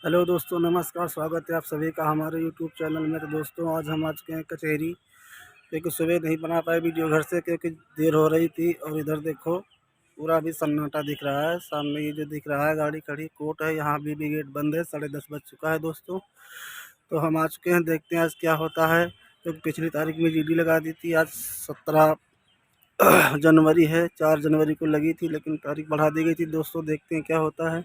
Hello दोस्तों, नमस्कार। स्वागत है आप सभी का हमारे यूट्यूब चैनल में। तो दोस्तों, आज हम आ चुके हैं कचहरी, क्योंकि सुबह नहीं बना पाए वीडियो घर से, क्योंकि देर हो रही थी। और इधर देखो, पूरा भी सन्नाटा दिख रहा है। सामने ये जो दिख रहा है गाड़ी खड़ी, कोर्ट है, यहाँ भी गेट बंद है। 10:30 बज चुका है दोस्तों। तो हम आ चुके हैं, देखते हैं आज क्या होता है। क्योंकि पिछली तारीख में जीडी लगा दी थी। आज 17 जनवरी है, 4 जनवरी को लगी थी, लेकिन तारीख बढ़ा दी गई थी दोस्तों। देखते हैं क्या होता है।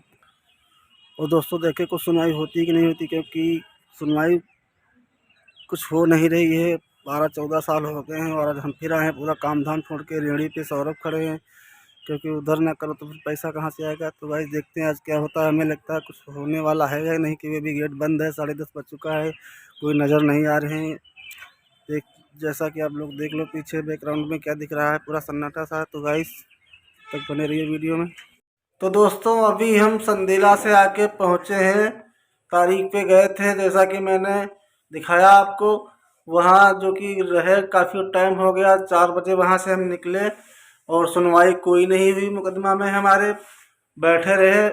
और दोस्तों देखे कुछ सुनवाई होती है कि नहीं होती, क्योंकि सुनवाई कुछ हो नहीं रही है। 12-14 साल हो गए हैं और आज हम फिर आए हैं पूरा काम धाम छोड़ के। रेहड़ी पे सौरभ खड़े हैं, क्योंकि उधर ना करो तो फिर पैसा कहाँ से आएगा। तो भाई देखते हैं आज क्या होता है। हमें लगता है कुछ होने वाला है या नहीं, कि वे भी गेट बंद है। 10:30 बज चुका है, कोई नज़र नहीं आ रहे हैं। देख, जैसा कि आप लोग देख लो पीछे बैकग्राउंड में क्या दिख रहा है, पूरा सन्नाटा सा। तो गाइस, तक बने रहिए वीडियो में। तो दोस्तों, अभी हम संदेला से आके पहुँचे हैं। तारीख पे गए थे, जैसा कि मैंने दिखाया आपको। वहाँ जो कि रहे काफ़ी टाइम हो गया। 4 बजे वहाँ से हम निकले और सुनवाई कोई नहीं हुई मुकदमा में हमारे। बैठे रहे,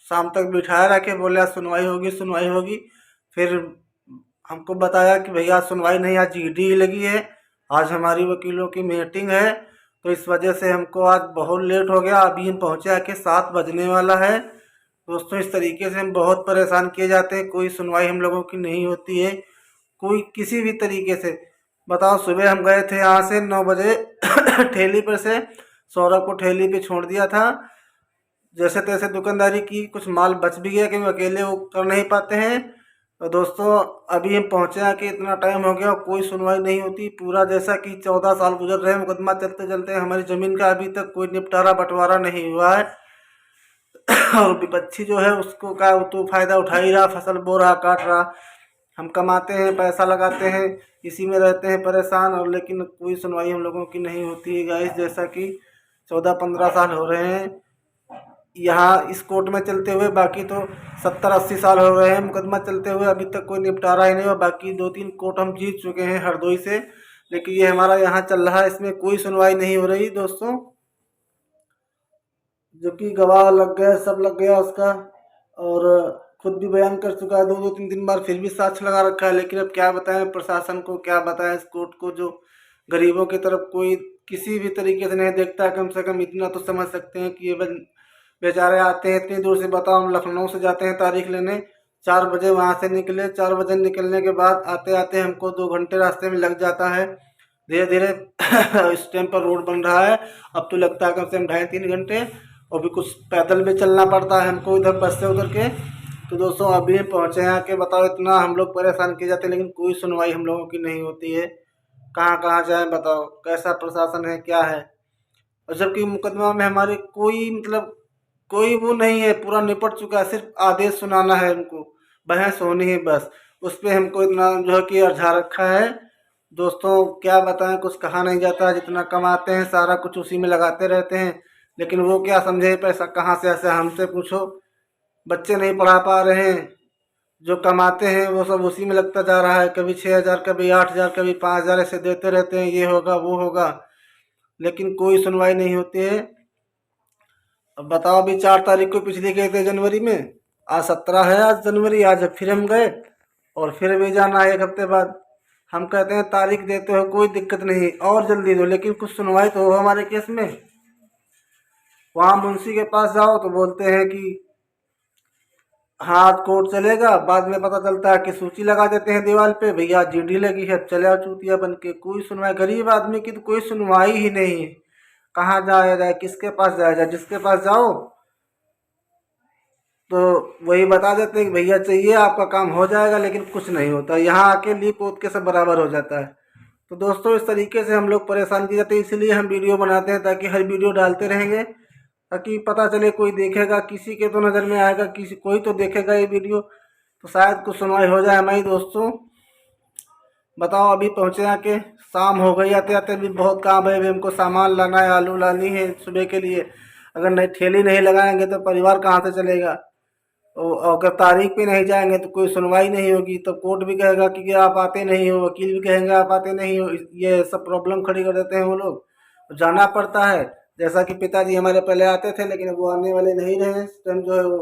शाम तक बिठाए रखे, बोले आज सुनवाई होगी सुनवाई होगी। फिर हमको बताया कि भैया सुनवाई नहीं, आज जीडी लगी है, आज हमारी वकीलों की मीटिंग है। तो इस वजह से हमको आज बहुत लेट हो गया। अभी हम पहुँचे आके 7 बजने वाला है। दोस्तों, इस तरीके से हम बहुत परेशान किए जाते हैं। कोई सुनवाई हम लोगों की नहीं होती है, कोई किसी भी तरीके से। बताओ, सुबह हम गए थे यहाँ से 9 बजे ठेली पर से सौरभ को ठेली पे छोड़ दिया था। जैसे तैसे दुकानदारी की, कुछ माल बच भी गया, क्योंकि अकेले वो कर नहीं पाते हैं। तो दोस्तों, अभी हम पहुँचे हैं कि इतना टाइम हो गया, कोई सुनवाई नहीं होती। पूरा जैसा कि 14 साल गुजर रहे हैं मुकदमा चलते चलते। हमारी ज़मीन का अभी तक कोई निपटारा बंटवारा नहीं हुआ है। और विपक्षी जो है उसको का वो तो फ़ायदा उठा ही रहा, फसल बो रहा, काट रहा। हम कमाते हैं, पैसा लगाते हैं, इसी में रहते हैं परेशान। और लेकिन कोई सुनवाई हम लोगों की नहीं होती है गाइस। जैसा कि 14-15 साल हो रहे हैं यहाँ इस कोर्ट में चलते हुए। बाकी तो 70-80 साल हो रहे हैं मुकदमा चलते हुए, अभी तक कोई निपटारा ही नहीं हुआ। बाकी 2-3 कोर्ट हम जीत चुके हैं हरदोई से, लेकिन ये हमारा यहाँ चल रहा है, इसमें कोई सुनवाई नहीं हो रही दोस्तों। जो कि गवाह लग गए, सब लग गया उसका। और खुद भी बयान कर चुका है 2-2 3-3 बार, फिर भी साक्ष्य लगा रखा है। लेकिन अब क्या बताएं प्रशासन को, क्या बताएं इस कोर्ट को, जो गरीबों की तरफ कोई किसी भी तरीके से नहीं देखता। कम से कम इतना तो समझ सकते हैं कि ये बेचारे आते हैं इतनी दूर से। बताओ, हम लखनऊ से जाते हैं तारीख लेने, 4 बजे वहाँ से निकले। 4 बजे निकलने के बाद आते आते हमको 2 घंटे रास्ते में लग जाता है। धीरे धीरे इस टाइम पर रोड बन रहा है, अब तो लगता है कम से कम 2.5-3 घंटे। और भी कुछ पैदल भी चलना पड़ता है हमको इधर बस से उधर के। तो दोस्तों, अभी हम पहुँचे हैं कि बताओ, इतना हम लोग परेशान किए जाते हैं, लेकिन कोई सुनवाई हम लोगों की नहीं होती है। कहाँ कहाँ जाएं, बताओ कैसा प्रशासन है, क्या है। और जबकि मुकदमा में हमारे कोई मतलब कोई वो नहीं है, पूरा निपट चुका है। सिर्फ आदेश सुनाना है हमको, बहस होनी है बस। उस पर हमको इतना जो है कि अरझा रखा है। दोस्तों, क्या बताएं, कुछ कहा नहीं जाता। जितना कमाते हैं सारा कुछ उसी में लगाते रहते हैं, लेकिन वो क्या समझे पैसा कहाँ से ऐसे। हमसे पूछो, बच्चे नहीं पढ़ा पा रहे हैं, जो कमाते हैं वो सब उसी में लगता जा रहा है। कभी 6,000, कभी 8,000, कभी 5,000 ऐसे देते रहते हैं, ये होगा वो होगा, लेकिन कोई सुनवाई नहीं होती है। अब बताओ, अभी 4 तारीख को पिछली गए थे जनवरी में, आज 17 है, आज जनवरी। आज फिर हम गए और फिर भी जाना है 1 हफ्ते बाद। हम कहते हैं तारीख देते हो, कोई दिक्कत नहीं, और जल्दी दो, लेकिन कुछ सुनवाई तो हो हमारे केस में। वहाँ मुंशी के पास जाओ तो बोलते हैं कि हाँ कोर्ट चलेगा। बाद में पता चलता है कि सूची लगा देते हैं दीवार पे, भैया जीडी लगी है, चले आओ चूतिया बन के। कोई सुनवाई, गरीब आदमी की तो कोई सुनवाई ही नहीं है। कहाँ जाया जाए, किसके पास जाया जाए। जिसके पास जाओ तो वही बता देते हैं कि भैया चाहिए, आपका काम हो जाएगा, लेकिन कुछ नहीं होता। यहाँ आके लीप पोत के सब बराबर हो जाता है। तो दोस्तों, इस तरीके से हम लोग परेशान किए जाते हैं, इसलिए हम वीडियो बनाते हैं, ताकि हर वीडियो डालते रहेंगे, ताकि पता चले, कोई देखेगा, किसी के तो नज़र में आएगा, किसी कोई तो देखेगा ये वीडियो, तो शायद कुछ सुनवाई हो जाए हमारी। दोस्तों बताओ, अभी पहुँचे आके शाम हो गई, आते आते भी बहुत काम है। अभी हमको सामान लाना है, आलू लानी है सुबह के लिए। अगर नहीं ठेली नहीं लगाएंगे तो परिवार कहाँ से चलेगा। और अगर तारीख पे नहीं जाएंगे तो कोई सुनवाई नहीं होगी। तो कोर्ट भी कहेगा कि आप आते नहीं हो, वकील भी कहेंगे आप आते नहीं हो। ये सब प्रॉब्लम खड़ी कर देते हैं वो लोग, तो जाना पड़ता है। जैसा कि पिताजी हमारे पहले आते थे, लेकिन वो आने वाले नहीं रहे। इस टाइम जो है वो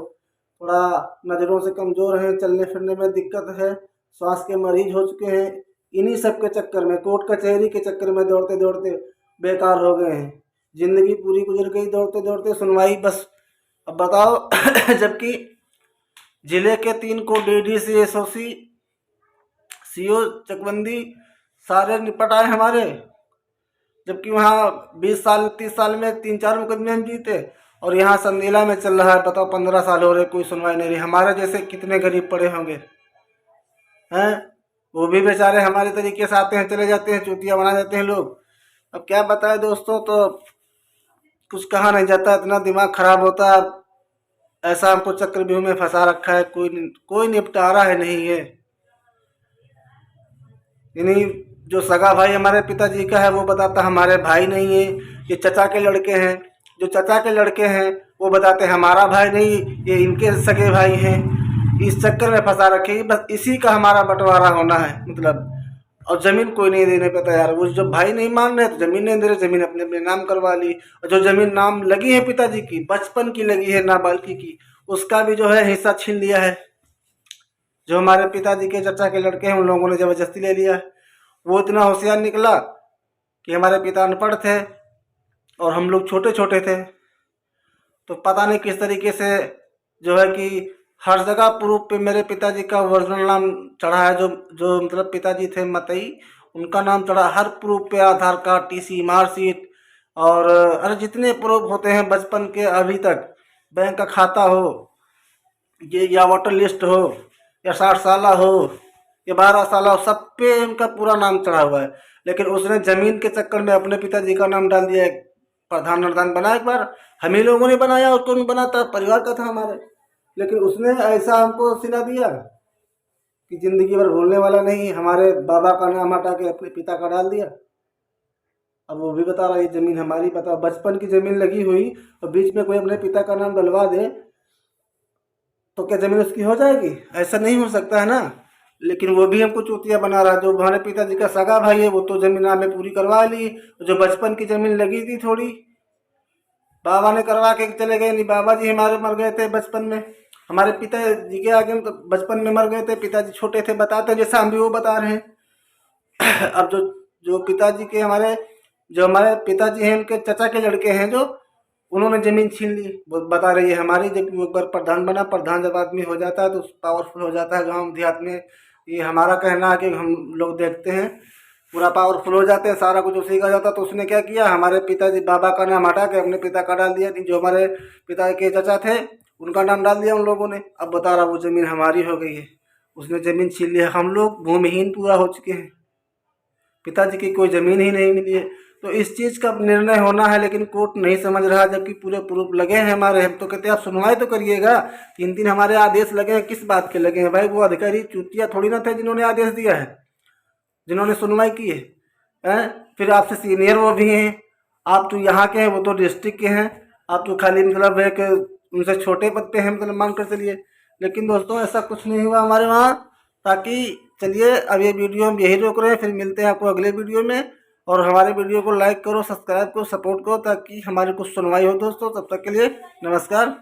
थोड़ा नज़रों से कमज़ोर हैं, चलने फिरने में दिक्कत है, श्वास के मरीज हो चुके हैं। इन्हीं सब के चक्कर में, कोर्ट कचहरी के चक्कर में दौड़ते दौड़ते बेकार हो गए हैं। ज़िंदगी पूरी गुजर गई दौड़ते दौड़ते, सुनवाई बस। अब बताओ जबकि जिले के 3 को डीडीसी, एसओसी, सीओ चकबंदी सारे निपट आए हमारे, जबकि वहाँ 20 साल 30 साल में 3-4 मुकदमे हम जीते, और यहाँ संदीला में चल रहा है, बताओ 15 साल हो रहे, कोई सुनवाई नहीं रही। हमारे जैसे कितने गरीब पड़े होंगे हैं, वो भी बेचारे हमारे तरीके से आते हैं, चले जाते हैं, चूतिया बना देते हैं लोग। अब क्या बताएं दोस्तों, तो कुछ कहा नहीं जाता, इतना दिमाग खराब होता है। ऐसा हमको चक्रव्यूह में फंसा रखा है, कोई निपटारा है नहीं है। इन्हीं जो सगा भाई हमारे पिताजी का है वो बताता हमारे भाई नहीं है, ये चचा के लड़के हैं। जो चचा के लड़के हैं वो बताते हमारा भाई नहीं, ये इनके सगे भाई हैं। इस चक्कर में फंसा रखे, बस इसी का हमारा बंटवारा होना है मतलब। और ज़मीन कोई नहीं देने पे तैयार। वो जो भाई नहीं मान रहे तो ज़मीन नहीं दे रहे, ज़मीन अपने अपने नाम करवा ली। और जो ज़मीन नाम लगी है पिताजी की, बचपन की लगी है नाबालिगी की, उसका भी जो है हिस्सा छीन लिया है। जो हमारे पिताजी के चचा के लड़के हैं उन लोगों ने ज़बरदस्ती ले लिया है। वो इतना होशियार निकला कि हमारे पिता अनपढ़ थे और हम लोग छोटे छोटे थे, तो पता नहीं किस तरीके से जो है कि हर जगह प्रूफ पे मेरे पिताजी का ओरिजिनल नाम चढ़ा है। जो जो मतलब पिताजी थे मतई, उनका नाम चढ़ा हर प्रूफ पे, आधार कार्ड, टीसी, मार्कशीट, और अरे जितने प्रूफ होते हैं बचपन के अभी तक, बैंक का खाता हो ये, या वोटर लिस्ट हो, या 60 साल हो, या 12 साल हो, सब पे उनका पूरा नाम चढ़ा हुआ है। लेकिन उसने जमीन के चक्कर में अपने पिताजी का नाम डाल दिया। एक प्रधान वरदान बना, एक बार हम ही लोगों ने बनाया, और कौन बनाता, परिवार का था हमारे। लेकिन उसने ऐसा हमको सिला दिया कि जिंदगी भर भूलने वाला नहीं। हमारे बाबा का नाम हटा के अपने पिता का डाल दिया। अब वो भी बता रहा है ये जमीन हमारी। बताओ, बचपन की जमीन लगी हुई और बीच में कोई अपने पिता का नाम डलवा दे तो क्या जमीन उसकी हो जाएगी? ऐसा नहीं हो सकता है ना। लेकिन वो भी हमको चूतिया बना रहा है। जो हमारे पिताजी का सगा भाई है वो तो जमीन हमें पूरी करवा ली, जो बचपन की जमीन लगी थी थोड़ी, बाबा ने करवा के चले गए। नहीं, बाबा जी हमारे मर गए थे बचपन में, हमारे पिताजी के आगे तो बचपन में मर गए थे। पिताजी छोटे थे, बताते हैं जैसा हम भी वो बता रहे हैं। अब जो जो पिताजी के हमारे जो हमारे पिताजी हैं उनके चचा के लड़के हैं, जो उन्होंने जमीन छीन ली। वो बता रही है हमारी, जब वो एक बार प्रधान बना, प्रधान जब आदमी हो जाता है तो पावरफुल हो जाता है गांव देहात में। ये हमारा कहना है कि हम लोग देखते हैं पूरा पावरफुल हो जाते हैं, सारा कुछ उसी का जाता। तो उसने क्या किया, हमारे पिताजी बाबा का नाम हटा के अपने पिता का डाल दिया। जो हमारे पिता के चचा थे उनका नाम डाल दिया उन लोगों ने। अब बता रहा वो ज़मीन हमारी हो गई है, उसने ज़मीन छीन लिया। हम लोग भूमिहीन पूरा हो चुके हैं, पिताजी की कोई ज़मीन ही नहीं मिली है। तो इस चीज़ का निर्णय होना है, लेकिन कोर्ट नहीं समझ रहा, जबकि पूरे प्रूफ लगे हैं हमारे। हम तो कहते हैं आप सुनवाई तो करिएगा। 3 हमारे आदेश लगे हैं, किस बात के लगे हैं भाई? वो अधिकारी चूतिया थोड़ी ना थे जिन्होंने आदेश दिया है, जिन्होंने सुनवाई की है। फिर आपसे सीनियर वो भी हैं, आप तो यहाँ के हैं, वो तो डिस्ट्रिक्ट के हैं। आप तो खाली मतलब है कि उनसे छोटे पद पे हैं, मतलब मान कर चलिए। लेकिन दोस्तों ऐसा कुछ नहीं हुआ हमारे वहाँ। ताकि चलिए अब ये वीडियो हम यही रोक रहे हैं, फिर मिलते हैं आपको अगले वीडियो में। और हमारे वीडियो को लाइक करो, सब्सक्राइब करो, सपोर्ट करो, ताकि हमारी कुछ सुनवाई हो दोस्तों। तब तक के लिए नमस्कार।